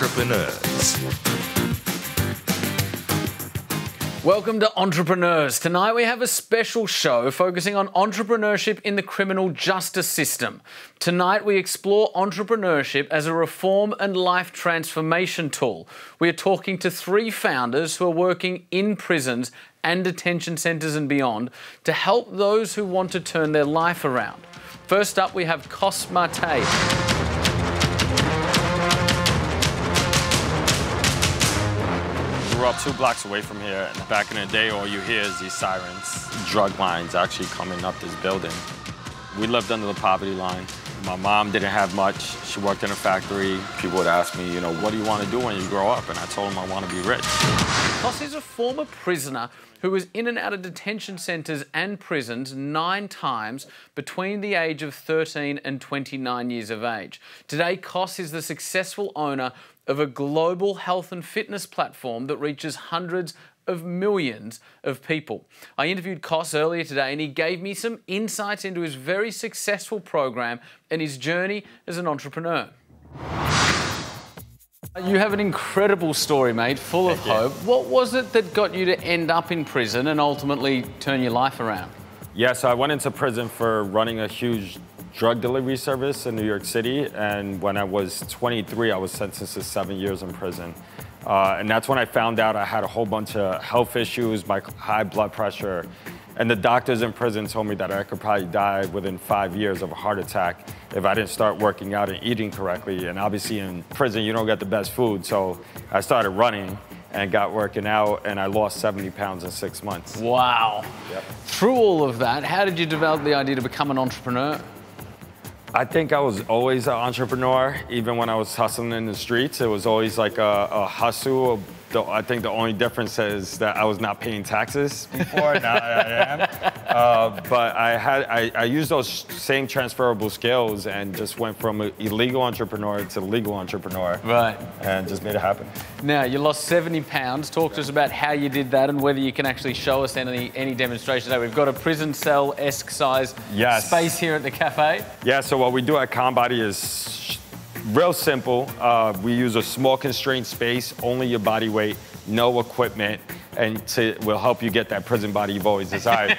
Entrepreneurs. Welcome to Entrepreneurs. Tonight we have a special show focusing on entrepreneurship in the criminal justice system. Tonight we explore entrepreneurship as a reform and life transformation tool. We are talking to three founders who are working in prisons and detention centres and beyond to help those who want to turn their life around. First up we have Cos Mate. Grew up 2 blocks away from here, and back in the day, all you hear is these sirens. Drug lines actually coming up this building. We lived under the poverty line. My mom didn't have much. She worked in a factory. People would ask me, you know, what do you want to do when you grow up? And I told them I want to be rich. Cos is a former prisoner who was in and out of detention centres and prisons 9 times between the age of 13 and 29 years of age. Today, Cos is the successful owner of a global health and fitness platform that reaches hundreds of millions of people. I interviewed Cos earlier today and he gave me some insights into his very successful program and his journey as an entrepreneur. You have an incredible story, mate, full of hope. What was it that got you to end up in prison and ultimately turn your life around? Yeah, so I went into prison for running a huge drug delivery service in New York City, and when I was 23, I was sentenced to 7 years in prison. And that's when I found out I had a whole bunch of health issues, my high blood pressure, and the doctors in prison told me that I could probably die within 5 years of a heart attack if I didn't start working out and eating correctly. And obviously in prison, you don't get the best food, so I started running and got working out, and I lost 70 pounds in 6 months. Wow. Yep. Through all of that, how did you develop the idea to become an entrepreneur? I think I was always an entrepreneur. Even when I was hustling in the streets, it was always like a hustle. I think the only difference is that I was not paying taxes before, now I am. But I used those same transferable skills and just went from an illegal entrepreneur to legal entrepreneur. Right. And just made it happen. Now, you lost 70 pounds. Talk to us about how you did that and whether you can actually show us any demonstration today. We've got a prison cell-esque size space here at the cafe. Yeah, so what we do at Conbody is real simple. We use a small constrained space, only your body weight, no equipment, and will help you get that prison body you've always desired.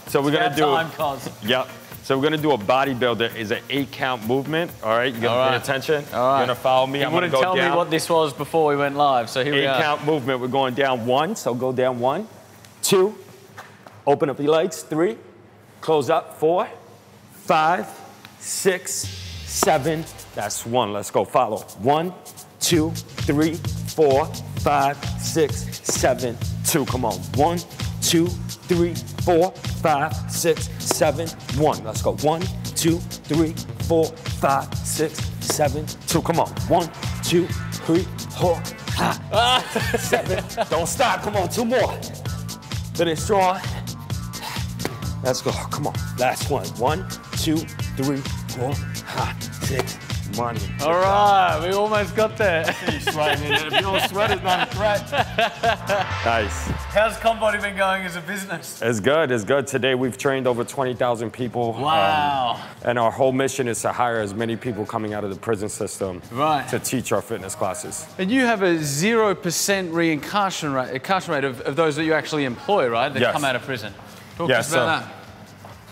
So we're gonna do. Yep. So we're gonna do a bodybuilder. Is an 8-count movement. All right. You gotta pay attention. All right. You're gonna follow me. I'm gonna go down. You wouldn't tell me what this was before we went live. So here we are. 8-count movement. We're going down 1. So go down 1, 2. Open up your legs. 3. Close up. 4, 5, 6, 7. That's 1. Let's go. Follow. 1, 2, 3, 4, 5, 6, 7, 2. Come on. 1, 2, 3, 4, 5, 6, 7, 1. Let's go. 1, 2, 3, 4, 5, 6, 7, 2. Come on. 1, 2, 3, 4, 5, 6, 7. Don't stop. Come on. 2 more. Finish strong. Let's go. Come on. Last one. 1, 2, 3, 4, 5, 6. Money. All right, we almost got there. You're sweating in it. If you don't sweat, it's not a threat. Nice. How's Conbody been going as a business? It's good. It's good. Today we've trained over 20,000 people. Wow. And our whole mission is to hire as many people coming out of the prison system to teach our fitness classes. And you have a 0% reincarceration rate of those that you actually employ, right? That come out of prison. Talk to us about that.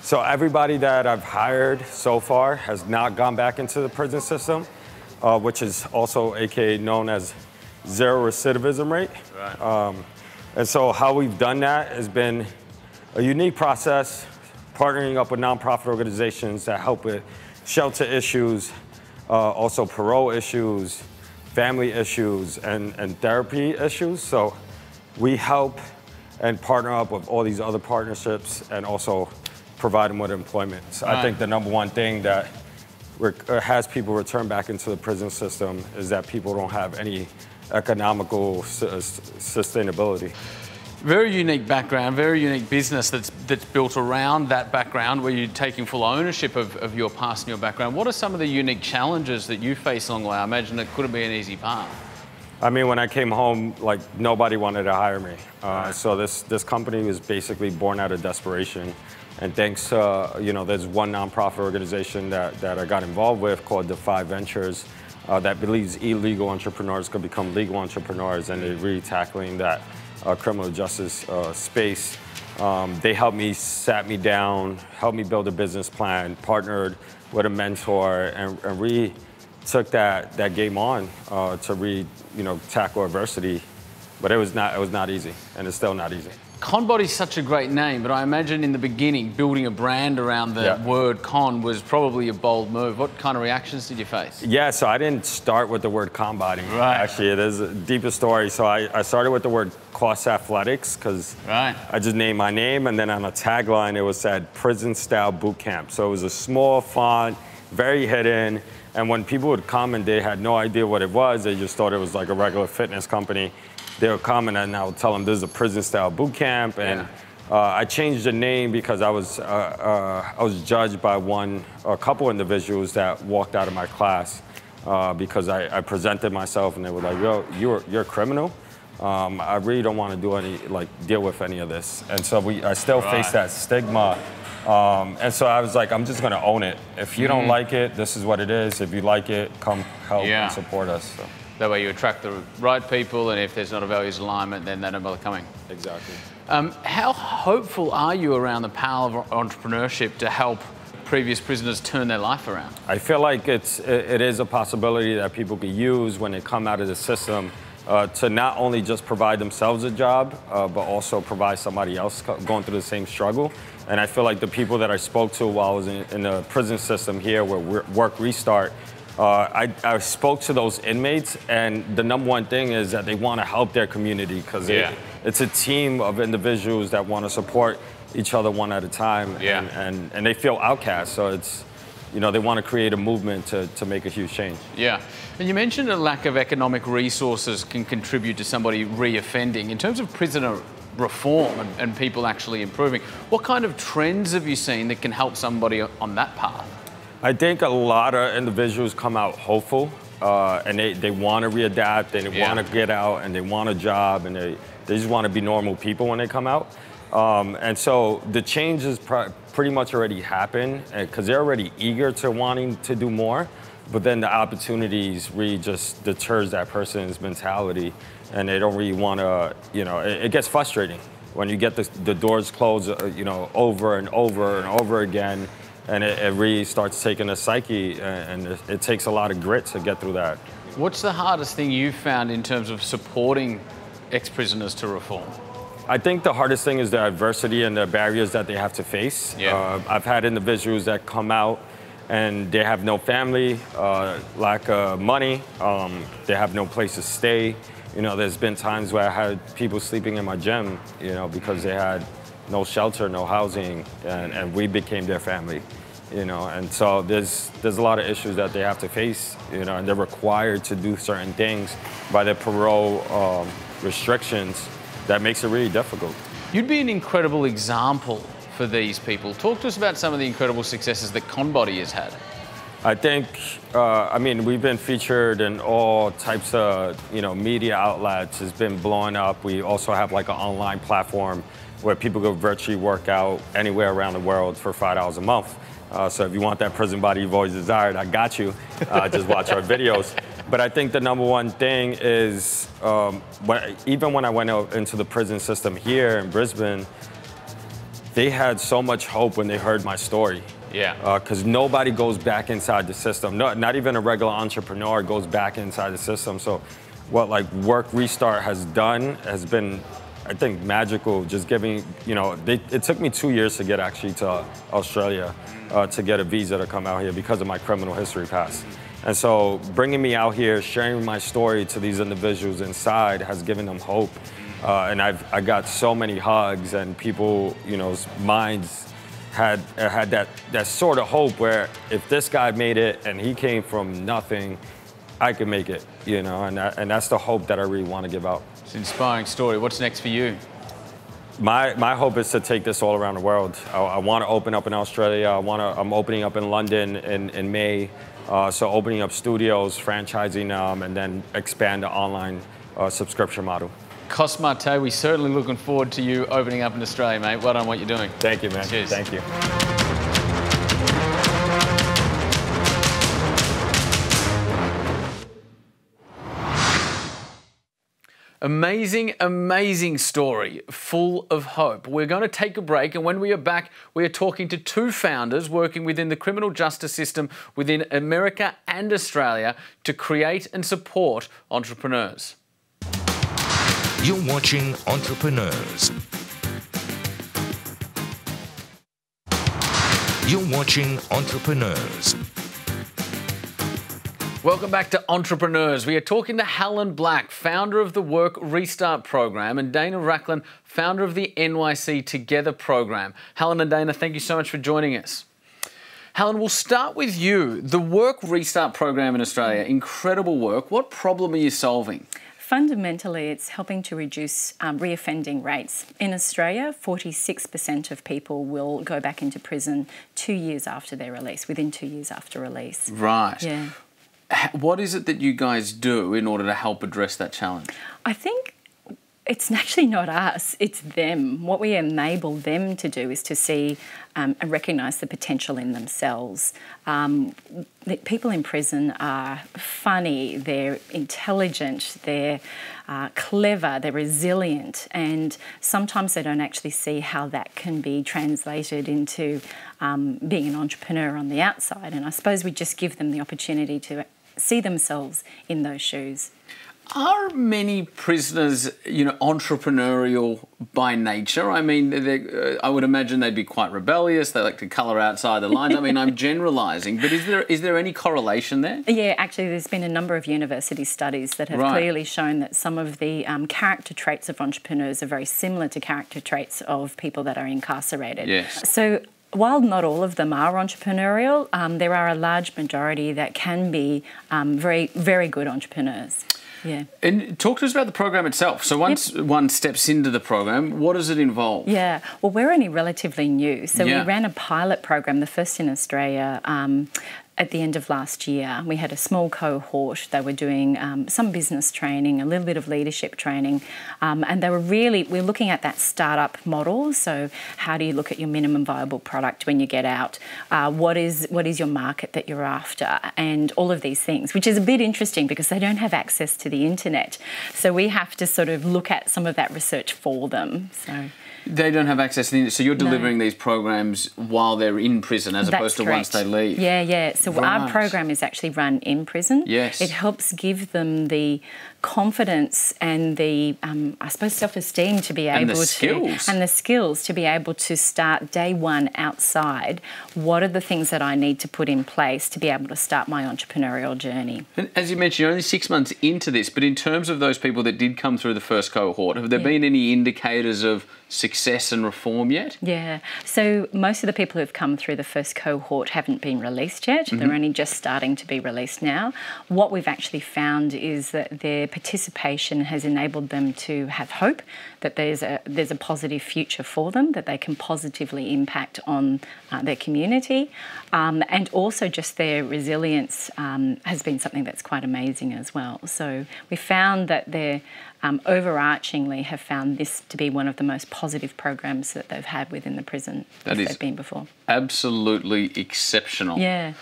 So everybody that I've hired so far has not gone back into the prison system, which is also AKA known as zero recidivism rate. Right. And so how we've done that has been a unique process, partnering up with nonprofit organizations that help with shelter issues, also parole issues, family issues, and therapy issues. So we help and partner up with all these other partnerships and also provide them with employment. So I think the #1 thing that has people return back into the prison system is that people don't have any economical sustainability. Very unique background, very unique business that's built around that background where you're taking full ownership of your past and your background. What are some of the unique challenges that you face along the way? I imagine it couldn't be an easy path. I mean, when I came home, like, nobody wanted to hire me. So this company was basically born out of desperation. And thanks to, there's one nonprofit organization that I got involved with called Defy Ventures. that believes illegal entrepreneurs could become legal entrepreneurs, and they're really tackling that criminal justice space. They helped me, sat me down, helped me build a business plan, partnered with a mentor, and really took that game on to really, tackle adversity. But it was not easy, and it's still not easy. Conbody's such a great name, but I imagine in the beginning, building a brand around the word con was probably a bold move. What kind of reactions did you face? Yeah, so I didn't start with the word Conbody. Right. Actually, it is a deeper story. So I started with the word Cost Athletics, because I just named my name, and then on a tagline, it was said prison-style boot camp. So it was a small font, very hidden, and when people would comment, they had no idea what it was. They just thought it was like a regular fitness company. They would comment, and I would tell them this is a prison-style boot camp. And I changed the name because I was judged by a couple individuals that walked out of my class because I presented myself, and they were like, "Yo, you're a criminal. I really don't want to deal with any of this." And so I still face that stigma. And so I was like, I'm just gonna own it. If you don't like it, this is what it is. If you like it, come help and support us. So. That way you attract the right people, and if there's not a values alignment, then they don't bother coming. Exactly. How hopeful are you around the power of entrepreneurship to help previous prisoners turn their life around? I feel like it is a possibility that people can use when they come out of the system to not only just provide themselves a job, but also provide somebody else going through the same struggle. And I feel like the people that I spoke to while I was in the prison system here, where Work Restart, I spoke to those inmates, and the number one thing is that they want to help their community, because it's a team of individuals that want to support each other one at a time, and they feel outcast. So it's, they want to create a movement to make a huge change. Yeah. And you mentioned a lack of economic resources can contribute to somebody re-offending. In terms of prisoner reform and people actually improving, what kind of trends have you seen that can help somebody on that path? I think a lot of individuals come out hopeful, and they want to readapt, and they want to get out, and they want a job, and they just want to be normal people when they come out. And so the changes pretty much already happen, because they're already eager to wanting to do more, but then the opportunities really just deters that person's mentality, and they don't really want to, it gets frustrating when you get the doors closed, over and over and over again. And it really starts taking a psyche, and it takes a lot of grit to get through that. What's the hardest thing you've found in terms of supporting ex-prisoners to reform? I think the hardest thing is the adversity and the barriers that they have to face. I've had individuals that come out and they have no family, lack of money, they have no place to stay. There's been times where I had people sleeping in my gym, because they had no shelter, no housing, and we became their family, and so there's a lot of issues that they have to face, and they're required to do certain things by their parole restrictions that makes it really difficult. You'd be an incredible example for these people. Talk to us about some of the incredible successes that Conbody has had. I think, we've been featured in all types of, media outlets. It's been blowing up. We also have like an online platform where people go virtually work out anywhere around the world for $5 a month. So if you want that prison body you've always desired, I got you. Just watch our videos. But I think the number one thing is, even when I went out into the prison system here in Brisbane, they had so much hope when they heard my story. Because nobody goes back inside the system. Not even a regular entrepreneur goes back inside the system. So what Work Restart has done has been, I think, magical. Just giving, it took me 2 years to get actually to Australia to get a visa to come out here because of my criminal history pass. And so bringing me out here, sharing my story to these individuals inside has given them hope. And I got so many hugs, and people, minds had that sort of hope where if this guy made it and he came from nothing, I could make it, and that's the hope that I really want to give out. It's an inspiring story. What's next for you? My hope is to take this all around the world. I want to open up in Australia. I'm opening up in London in May. So opening up studios, franchising them, and then expand the online subscription model. Cos Mate, we're certainly looking forward to you opening up in Australia, mate. Well done on what you're doing. Thank you, man. Cheers. Thank you. Amazing, amazing story, full of hope. We're going to take a break, and when we are back, we are talking to two founders working within the criminal justice system within America and Australia to create and support entrepreneurs. You're watching Entrepreneurs. You're watching Entrepreneurs. Welcome back to Entrepreneurs. We are talking to Helen Black, founder of the Work Restart program, and Dana Racklin, founder of the NYC Together program. Helen and Dana, thank you so much for joining us. Helen, we'll start with you. The Work Restart program in Australia, incredible work. What problem are you solving? Fundamentally, it's helping to reduce reoffending rates. In Australia, 46% of people will go back into prison 2 years after their release, within 2 years after release. Right. Yeah. What is it that you guys do in order to help address that challenge? I think it's actually not us, it's them. What we enable them to do is to see and recognise the potential in themselves. People in prison are funny, they're intelligent, they're clever, they're resilient, and sometimes they don't actually see how that can be translated into being an entrepreneur on the outside. And I suppose we just give them the opportunity to see themselves in those shoes. Are many prisoners, entrepreneurial by nature? I mean, I would imagine they'd be quite rebellious. They like to colour outside the lines. I mean, I'm generalising, but is there any correlation there? Yeah, actually, there's been a number of university studies that have clearly shown that some of the character traits of entrepreneurs are very similar to character traits of people that are incarcerated. Yes. So, while not all of them are entrepreneurial, there are a large majority that can be very, very good entrepreneurs. Yeah. And talk to us about the program itself. So once one steps into the program, what does it involve? Yeah, well, we're only relatively new. So we ran a pilot program, the first in Australia, at the end of last year. We had a small cohort. They were doing some business training, a little bit of leadership training, and we're looking at that startup model. So how do you look at your minimum viable product when you get out? What is your market that you're after? And all of these things, which is a bit interesting because they don't have access to the internet. So we have to sort of look at some of that research for them. So they don't have access to the internet, so you're delivering these programs while they're in prison as opposed to once they leave. Yeah. So our program is actually run in prison. Yes. It helps give them the confidence and the, I suppose, self-esteem to be able and the skills to be able to start day one outside. What are the things that I need to put in place to be able to start my entrepreneurial journey? And as you mentioned, you're only 6 months into this, but in terms of those people that did come through the first cohort, have there been any indicators of success and reform yet? Yeah, so most of the people who've come through the first cohort haven't been released yet. Mm-hmm. They're only just starting to be released now. What we've actually found is that their participation has enabled them to have hope that there's a positive future for them, that they can positively impact on their community, and also just their resilience has been something that's quite amazing as well. So we found that they're overarchingly have found this to be one of the most positive programs that they've had within the prison that they've been before. Absolutely exceptional. Yeah.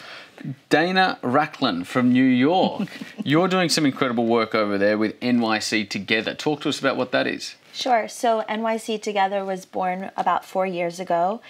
Dana Racklin from New York. You're doing some incredible work over there with NYC Together. Talk to us about what that is. Sure. So NYC Together was born about 4 years ago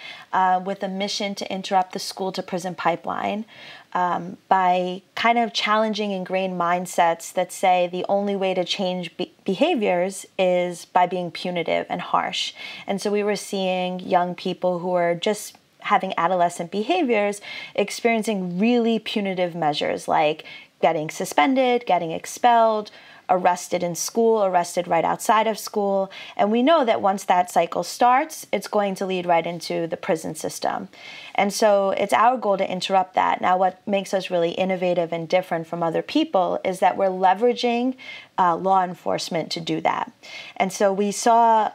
with a mission to interrupt the school-to-prison pipeline by kind of challenging ingrained mindsets that say the only way to change behaviors is by being punitive and harsh. And so we were seeing young people who are just having adolescent behaviors experiencing really punitive measures like getting suspended, getting expelled, arrested in school, arrested right outside of school. And we know that once that cycle starts, it's going to lead right into the prison system. And so it's our goal to interrupt that. Now, what makes us really innovative and different from other people is that we're leveraging law enforcement to do that. And so we saw,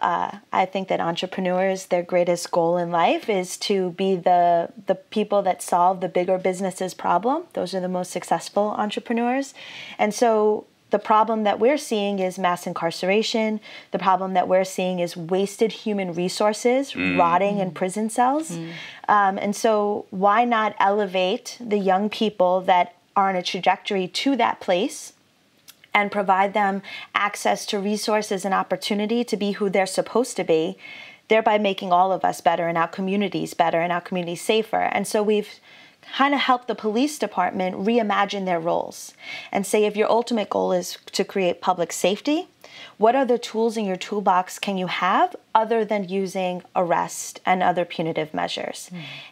I think that entrepreneurs, their greatest goal in life is to be the people that solve the bigger businesses problem. Those are the most successful entrepreneurs. And so the problem that we're seeing is mass incarceration. The problem that we're seeing is wasted human resources rotting in prison cells. And so why not elevate the young people that are on a trajectory to that place and provide them access to resources and opportunity to be who they're supposed to be, thereby making all of us better and our communities better and our communities safer. And so we've kind of helped the police department reimagine their roles and say, if your ultimate goal is to create public safety, what other tools in your toolbox can you have other than using arrest and other punitive measures?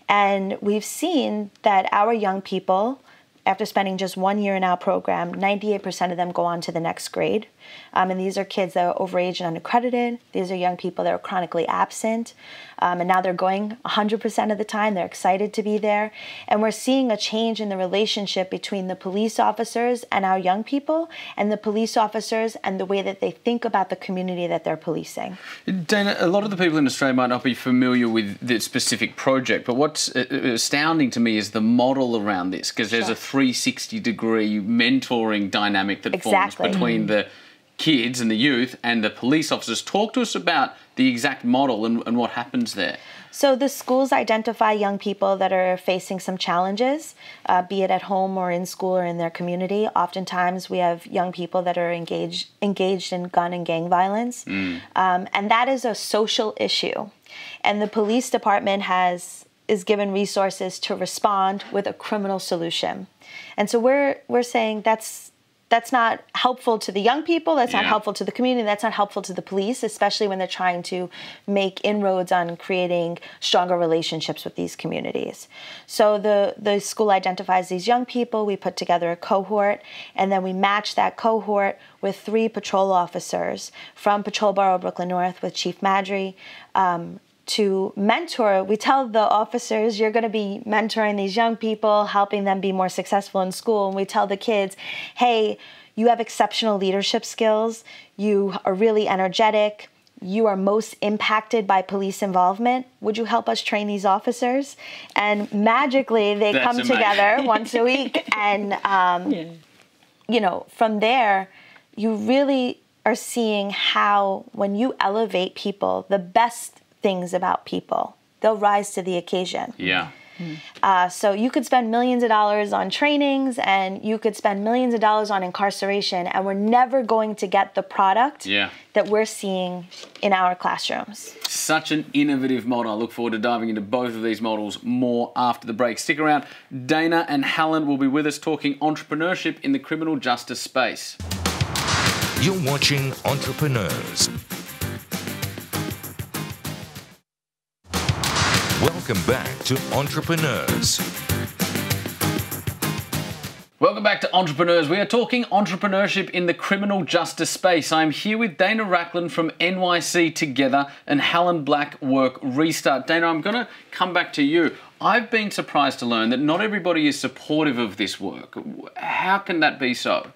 And we've seen that our young people, after spending just 1 year in our program, 98% of them go on to the next grade. And these are kids that are overage and unaccredited. These are young people that are chronically absent. And now they're going 100% of the time. They're excited to be there. And we're seeing a change in the relationship between the police officers and our young people, and the police officers and the way that they think about the community that they're policing. Dana, a lot of the people in Australia might not be familiar with this specific project, but what's astounding to me is the model around this, because there's a 360-degree mentoring dynamic that forms between the kids and the youth and the police officers. Talk to us about the exact model and what happens there. So the schools identify young people that are facing some challenges, be it at home or in school or in their community. Oftentimes we have young people that are engaged in gun and gang violence. And that is a social issue. And the police department is given resources to respond with a criminal solution. And so we're saying that's not helpful to the young people, that's not helpful to the community, that's not helpful to the police, especially when they're trying to make inroads on creating stronger relationships with these communities. So the school identifies these young people, we put together a cohort, and then we match that cohort with 3 patrol officers from Patrol Borough Brooklyn North with Chief Madry, to mentor. We tell the officers, you're going to be mentoring these young people, helping them be more successful in school. And we tell the kids, hey, you have exceptional leadership skills. You are really energetic. You are most impacted by police involvement. Would you help us train these officers? And magically, they come together once a week. And, you know, from there, you really are seeing how when you elevate people, the best things about people, they'll rise to the occasion. So you could spend millions of dollars on trainings and you could spend millions of dollars on incarceration, and we're never going to get the product that we're seeing in our classrooms. Such an innovative model. I look forward to diving into both of these models more after the break. Stick around. Dana and Helen will be with us talking entrepreneurship in the criminal justice space. You're watching Entrepreneurs. Welcome back to Entrepreneurs. Welcome back to Entrepreneurs. We are talking entrepreneurship in the criminal justice space. I'm here with Dana Racklin from NYC Together and Helen Black, Work Restart. Dana, I'm going to come back to you. I've been surprised to learn that not everybody is supportive of this work. How can that be so?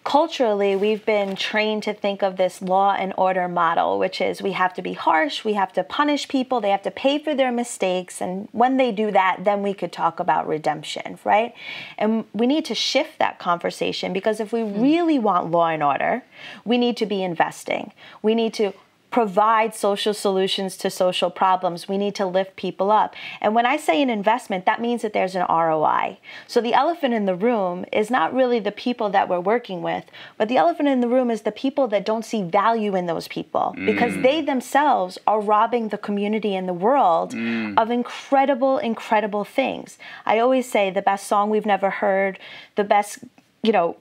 Culturally, we've been trained to think of this law and order model, which is we have to be harsh, we have to punish people, they have to pay for their mistakes, and when they do that, then we could talk about redemption, right? And we need to shift that conversation, because if we really want law and order, we need to be investing. We need to provide social solutions to social problems. We need to lift people up. And when I say an investment, that means that there's an ROI. So the elephant in the room is not really the people that we're working with, but the elephant in the room is the people that don't see value in those people, because they themselves are robbing the community and the world of incredible, incredible things. I always say the best song we've never heard, the best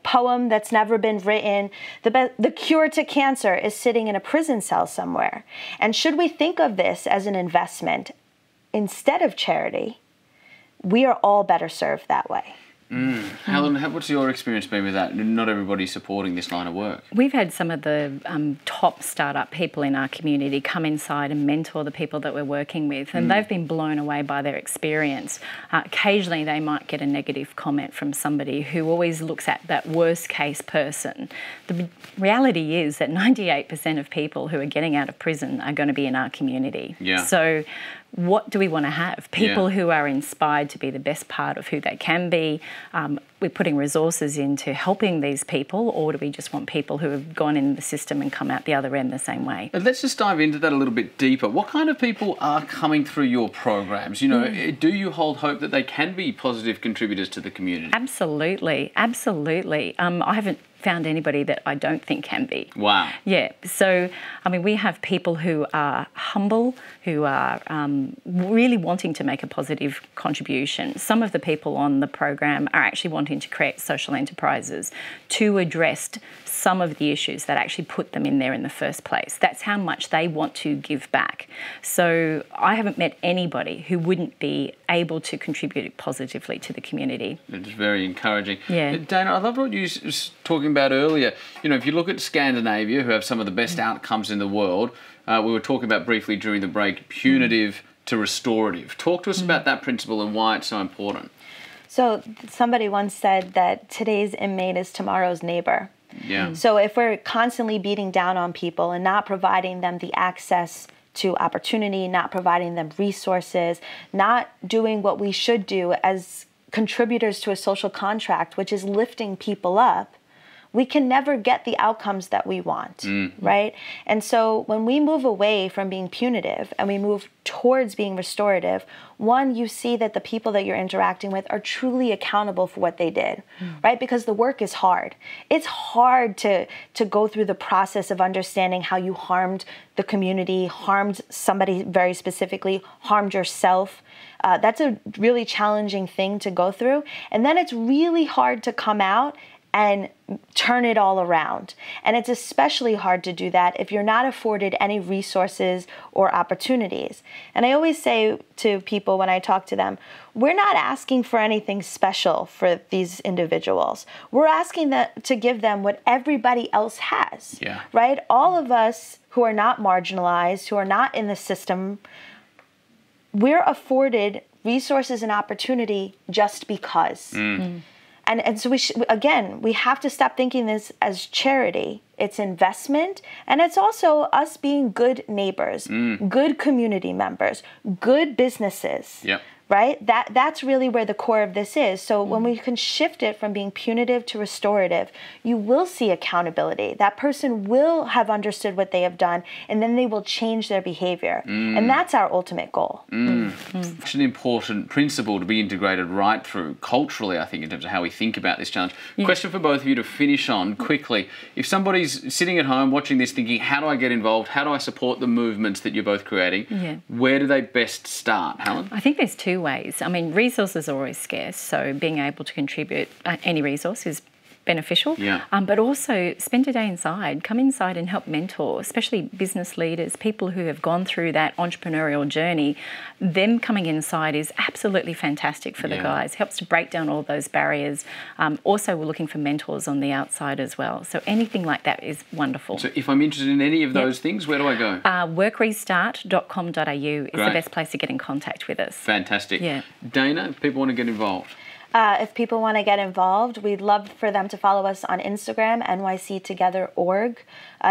poem that's never been written, the cure to cancer is sitting in a prison cell somewhere. And should we think of this as an investment instead of charity, we are all better served that way. Helen, what's your experience been with that? Not everybody's supporting this line of work. We've had some of the top startup people in our community come inside and mentor the people that we're working with, and they've been blown away by their experience. Occasionally they might get a negative comment from somebody who always looks at that worst case person. The reality is that 98% of people who are getting out of prison are going to be in our community. So what do we want to have? People who are inspired to be the best part of who they can be. we're putting resources into helping these people, or do we just want people who have gone in the system and come out the other end the same way? Let's just dive into that a little bit deeper. What kind of people are coming through your programs? You know, do you hold hope that they can be positive contributors to the community? Absolutely, absolutely. I haven't found anybody that I don't think can be. Wow. Yeah. So, I mean, we have people who are humble, who are really wanting to make a positive contribution. Some of the people on the program are actually wanting to create social enterprises to address some of the issues that actually put them in there in the first place. That's how much they want to give back. So I haven't met anybody who wouldn't be able to contribute positively to the community. It's very encouraging. Yeah. Dana, I love what you were talking about earlier. You know, if you look at Scandinavia, who have some of the best outcomes in the world, we were talking about briefly during the break, punitive to restorative. Talk to us about that principle and why it's so important. So somebody once said that today's inmate is tomorrow's neighbor. Yeah. So if we're constantly beating down on people and not providing them the access to opportunity, not providing them resources, not doing what we should do as contributors to a social contract, which is lifting people up, we can never get the outcomes that we want, right? And so when we move away from being punitive and we move towards being restorative, one, you see that the people that you're interacting with are truly accountable for what they did, right? Because the work is hard. It's hard to go through the process of understanding how you harmed the community, harmed somebody very specifically, harmed yourself. That's a really challenging thing to go through. And then it's really hard to come out and turn it all around. And it's especially hard to do that if you're not afforded any resources or opportunities. And I always say to people when I talk to them, we're not asking for anything special for these individuals. We're asking to give them what everybody else has, right? All of us who are not marginalized, who are not in the system, we're afforded resources and opportunity just because. And so we have to stop thinking this as charity. It's investment, and it's also us being good neighbors, good community members, good businesses. Yep. Right? That's really where the core of this is. So when we can shift it from being punitive to restorative, you will see accountability. That person will have understood what they have done, and then they will change their behavior. And that's our ultimate goal. It's an important principle to be integrated right through culturally, I think, in terms of how we think about this challenge. Question for both of you to finish on quickly. If somebody's sitting at home watching this thinking, how do I get involved? How do I support the movements that you're both creating? Where do they best start, Helen? I think there's two ways. I mean, resources are always scarce, so being able to contribute any resource is beneficial. But also spend a day inside. Come inside and help mentor, especially business leaders, people who have gone through that entrepreneurial journey. Them coming inside is absolutely fantastic for the guys. Helps to break down all those barriers. Also, we're looking for mentors on the outside as well. So anything like that is wonderful. So if I'm interested in any of those things, where do I go? Workrestart.com.au is the best place to get in contact with us. Fantastic. Dana, if people want to get involved. If people want to get involved, we'd love for them to follow us on Instagram, nyctogether.org.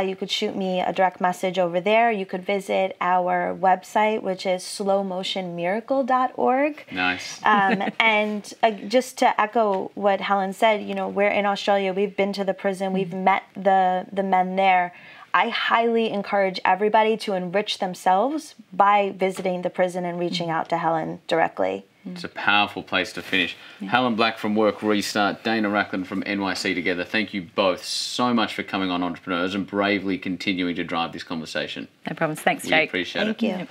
You could shoot me a direct message over there. You could visit our website, which is slowmotionmiracle.org. Nice. And just to echo what Helen said, you know, we're in Australia. We've been to the prison. We've met the men there. I highly encourage everybody to enrich themselves by visiting the prison and reaching out to Helen directly. It's a powerful place to finish. Helen Black from Work Restart, Dana Racklin from NYC Together. Thank you both so much for coming on Entrepreneurs and bravely continuing to drive this conversation. No problems. Thanks, We Jake. appreciate it. Thank you.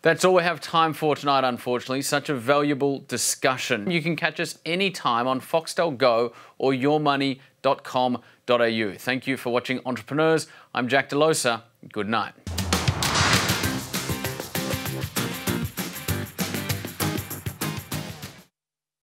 That's all we have time for tonight, unfortunately. Such a valuable discussion. You can catch us anytime on Foxtel Go or yourmoney.com.au. Thank you for watching Entrepreneurs. I'm Jack Delosa. Good night.